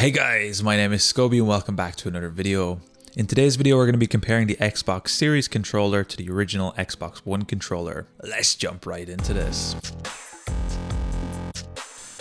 Hey guys, my name is Scoby and welcome back to another video. In today's video we're going to be comparing the Xbox Series controller to the original Xbox One controller. Let's jump right into this.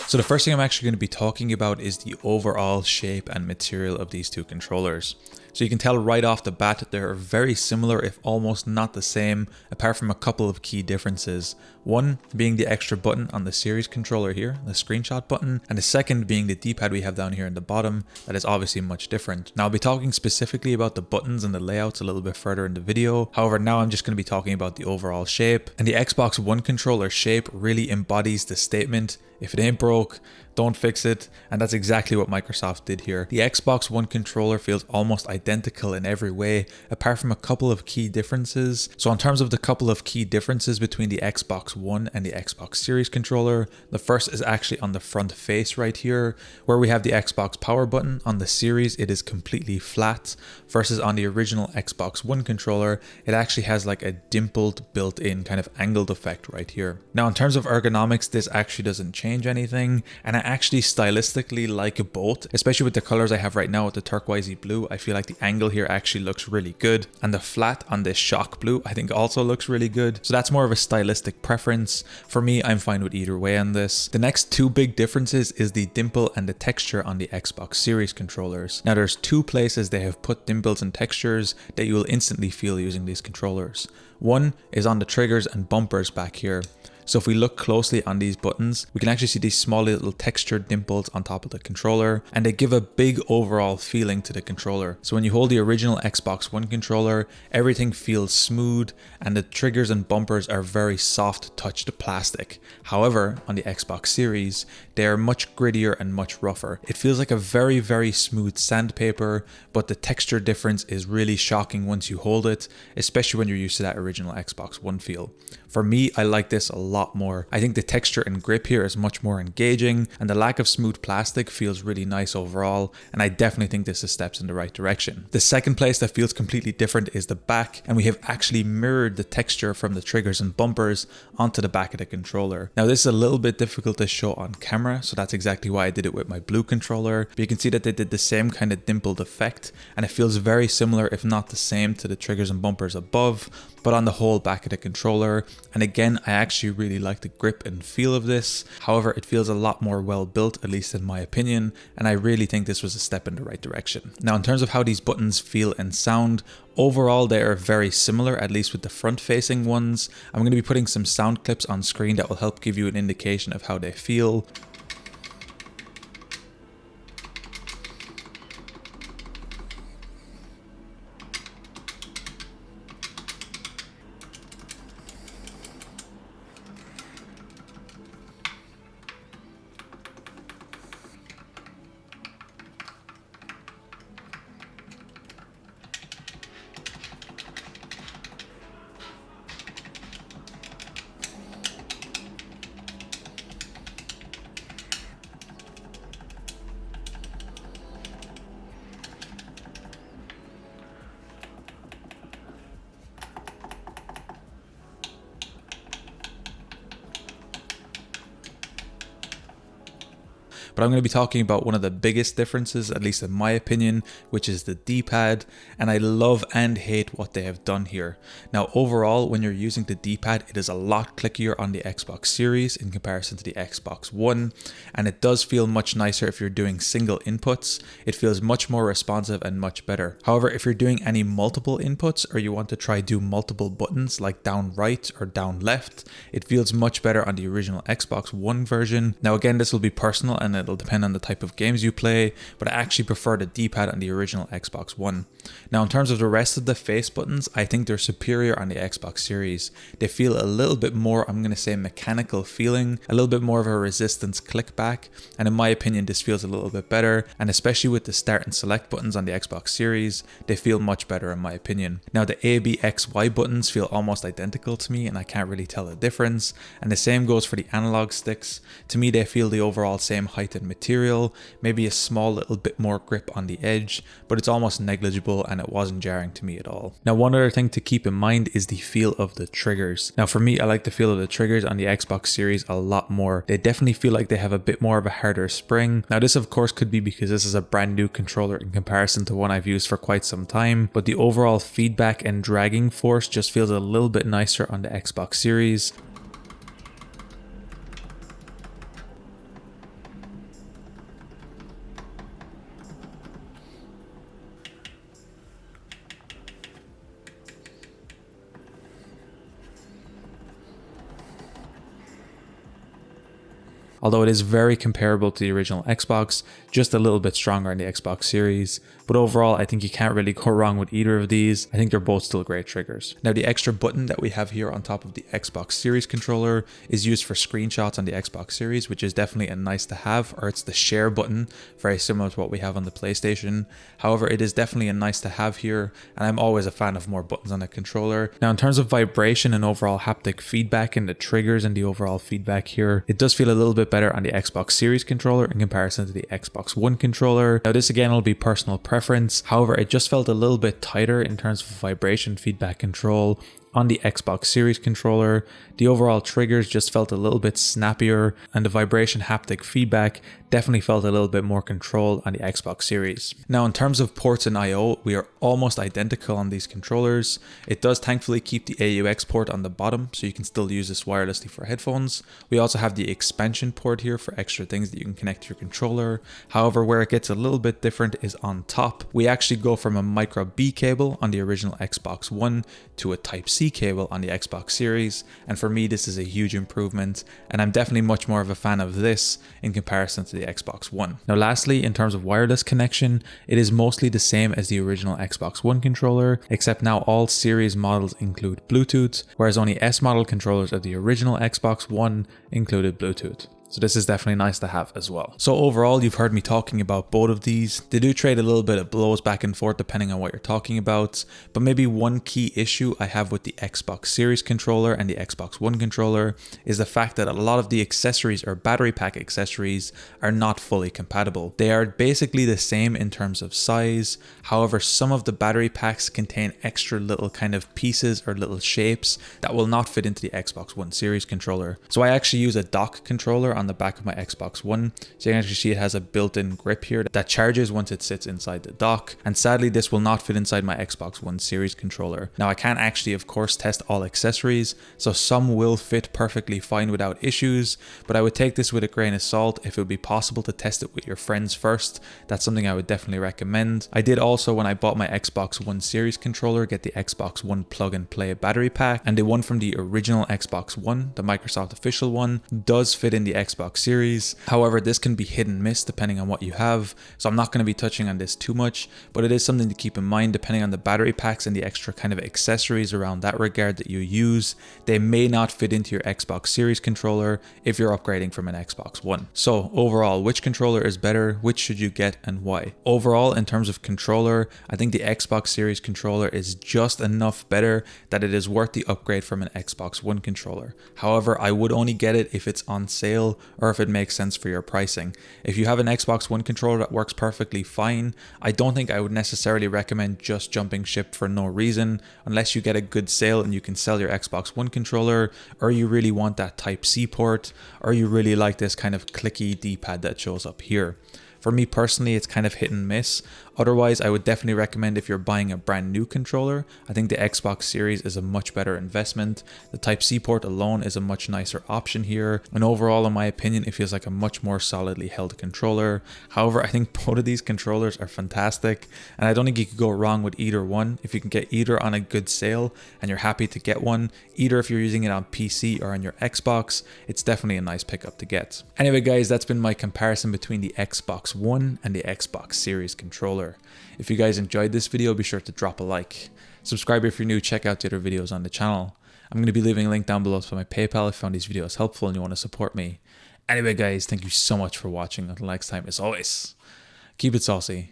So the first thing I'm actually going to be talking about is the overall shape and material of these two controllers. So you can tell right off the bat that they're very similar, if almost not the same, apart from a couple of key differences. One being the extra button on the Series controller here, the screenshot button, and the second being the D-pad we have down here in the bottom, that is obviously much different. Now I'll be talking specifically about the buttons and the layouts a little bit further in the video. However, now I'm just going to be talking about the overall shape. And the Xbox One controller shape really embodies the statement, if it ain't broke, don't fix it, and that's exactly what Microsoft did here. The Xbox One controller feels almost identical in every way, apart from a couple of key differences. So in terms of the couple of key differences between the Xbox One and the Xbox Series controller, the first is actually on the front face right here, where we have the Xbox power button. On the Series, it is completely flat, versus on the original Xbox One controller, it actually has like a dimpled built-in kind of angled effect right here. Now in terms of ergonomics, this actually doesn't change anything, and I actually stylistically like both, especially with the colors I have right now with the turquoisey blue. I feel like the angle here actually looks really good, and the flat on this shock blue I think also looks really good. So that's more of a stylistic preference. For me, I'm fine with either way on this. The next two big differences is the dimple and the texture on the Xbox Series controllers. Now there's two places they have put dimples and textures that you will instantly feel using these controllers. One is on the triggers and bumpers back here. So if we look closely on these buttons, we can actually see these small little textured dimples on top of the controller, and they give a big overall feeling to the controller. So when you hold the original Xbox One controller, everything feels smooth and the triggers and bumpers are very soft touched plastic. However, on the Xbox Series, they are much grittier and much rougher. It feels like a very smooth sandpaper, but the texture difference is really shocking once you hold it, especially when you're used to that original Xbox One feel. For me, I like this a lot more. I think the texture and grip here is much more engaging, and the lack of smooth plastic feels really nice overall, and I definitely think this is steps in the right direction. The second place that feels completely different is the back, and we have actually mirrored the texture from the triggers and bumpers onto the back of the controller. Now this is a little bit difficult to show on camera, so that's exactly why I did it with my blue controller, but you can see that they did the same kind of dimpled effect, and it feels very similar, if not the same, to the triggers and bumpers above, but on the whole back of the controller. And again, I actually really like the grip and feel of this. However, it feels a lot more well built, at least in my opinion, and I really think this was a step in the right direction. Now in terms of how these buttons feel and sound, overall they are very similar, at least with the front facing ones. I'm going to be putting some sound clips on screen that will help give you an indication of how they feel. But I'm going to be talking about one of the biggest differences, at least in my opinion, which is the D-pad, and I love and hate what they have done here. Now overall, when you're using the D-pad, it is a lot clickier on the Xbox Series in comparison to the Xbox One, and it does feel much nicer if you're doing single inputs. It feels much more responsive and much better. However, if you're doing any multiple inputs, or you want to try do multiple buttons like down right or down left, it feels much better on the original Xbox One version. Now again, this will be personal and it'll depend on the type of games you play, but I actually prefer the D-pad on the original Xbox One. Now in terms of the rest of the face buttons, I think they're superior on the Xbox Series. They feel a little bit more, I'm going to say, mechanical feeling, a little bit more of a resistance click back, and in my opinion this feels a little bit better, and especially with the start and select buttons on the Xbox Series, they feel much better in my opinion. Now the A, B, X, Y buttons feel almost identical to me, and I can't really tell the difference, and the same goes for the analog sticks. To me they feel the overall same height lightweighted material, maybe a small little bit more grip on the edge, but it's almost negligible and it wasn't jarring to me at all. Now, one other thing to keep in mind is the feel of the triggers. Now, for me, I like the feel of the triggers on the Xbox Series a lot more. They definitely feel like they have a bit more of a harder spring. Now, this of course could be because this is a brand new controller in comparison to one I've used for quite some time, but the overall feedback and dragging force just feels a little bit nicer on the Xbox Series. Although it is very comparable to the original Xbox, just a little bit stronger on the Xbox Series. But overall, I think you can't really go wrong with either of these. I think they're both still great triggers. Now, the extra button that we have here on top of the Xbox Series controller is used for screenshots on the Xbox Series, which is definitely a nice to have, or it's the share button, very similar to what we have on the PlayStation. However, it is definitely a nice to have here, and I'm always a fan of more buttons on a controller. Now, in terms of vibration and overall haptic feedback and the triggers and the overall feedback here, it does feel a little bit better on the Xbox Series controller in comparison to the Xbox One controller. Now, this again will be personal preference. However, it just felt a little bit tighter in terms of vibration feedback control on the Xbox Series controller. The overall triggers just felt a little bit snappier, and the vibration haptic feedback definitely felt a little bit more controlled on the Xbox Series. Now, in terms of ports and I/O, we are almost identical on these controllers. It does thankfully keep the AUX port on the bottom, so you can still use this wirelessly for headphones. We also have the expansion port here for extra things that you can connect to your controller. However, where it gets a little bit different is on top. We actually go from a micro B cable on the original Xbox One to a Type-C cable on the Xbox Series, and for me this is a huge improvement, and I'm definitely much more of a fan of this in comparison to the Xbox One. Now lastly, in terms of wireless connection, it is mostly the same as the original Xbox One controller, except now all series models include Bluetooth, whereas only S model controllers of the original Xbox One included Bluetooth. So this is definitely nice to have as well. So overall, you've heard me talking about both of these. They do trade a little bit of blows back and forth depending on what you're talking about. But maybe one key issue I have with the Xbox Series controller and the Xbox One controller is the fact that a lot of the accessories or battery pack accessories are not fully compatible. They are basically the same in terms of size. However, some of the battery packs contain extra little kind of pieces or little shapes that will not fit into the Xbox One Series controller. So I actually use a dock controller on the back of my Xbox One, so you can actually see it has a built-in grip here that charges once it sits inside the dock, and sadly this will not fit inside my Xbox One Series controller. Now I can't actually of course test all accessories, so some will fit perfectly fine without issues, but I would take this with a grain of salt. If it would be possible to test it with your friends first, that's something I would definitely recommend. I did also, when I bought my Xbox One Series controller, get the Xbox One plug and play battery pack, and the one from the original Xbox One, the Microsoft official one, does fit in the Xbox Series. However, this can be hit and miss depending on what you have, so I'm not going to be touching on this too much, but it is something to keep in mind depending on the battery packs and the extra kind of accessories around that regard that you use. They may not fit into your Xbox Series controller if you're upgrading from an Xbox One. So overall, which controller is better? Which should you get and why? Overall, in terms of controller, I think the Xbox Series controller is just enough better that it is worth the upgrade from an Xbox One controller. However, I would only get it if it's on sale or if it makes sense for your pricing. If you have an Xbox One controller that works perfectly fine, I don't think I would necessarily recommend just jumping ship for no reason, unless you get a good sale and you can sell your Xbox One controller, or you really want that Type-C port, or you really like this kind of clicky D-pad that shows up here. For me personally, it's kind of hit and miss. Otherwise, I would definitely recommend if you're buying a brand new controller, I think the Xbox Series is a much better investment. The Type-C port alone is a much nicer option here. And overall, in my opinion, it feels like a much more solidly held controller. However, I think both of these controllers are fantastic, and I don't think you could go wrong with either one. If you can get either on a good sale and you're happy to get one, either if you're using it on PC or on your Xbox, it's definitely a nice pickup to get. Anyway guys, that's been my comparison between the Xbox One and the Xbox Series controller. If you guys enjoyed this video, be sure to drop a like. Subscribe if you're new, check out the other videos on the channel. I'm going to be leaving a link down below for my PayPal if you found these videos helpful and you want to support me. Anyway guys, thank you so much for watching. Until next time, as always, keep it saucy.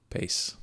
Peace.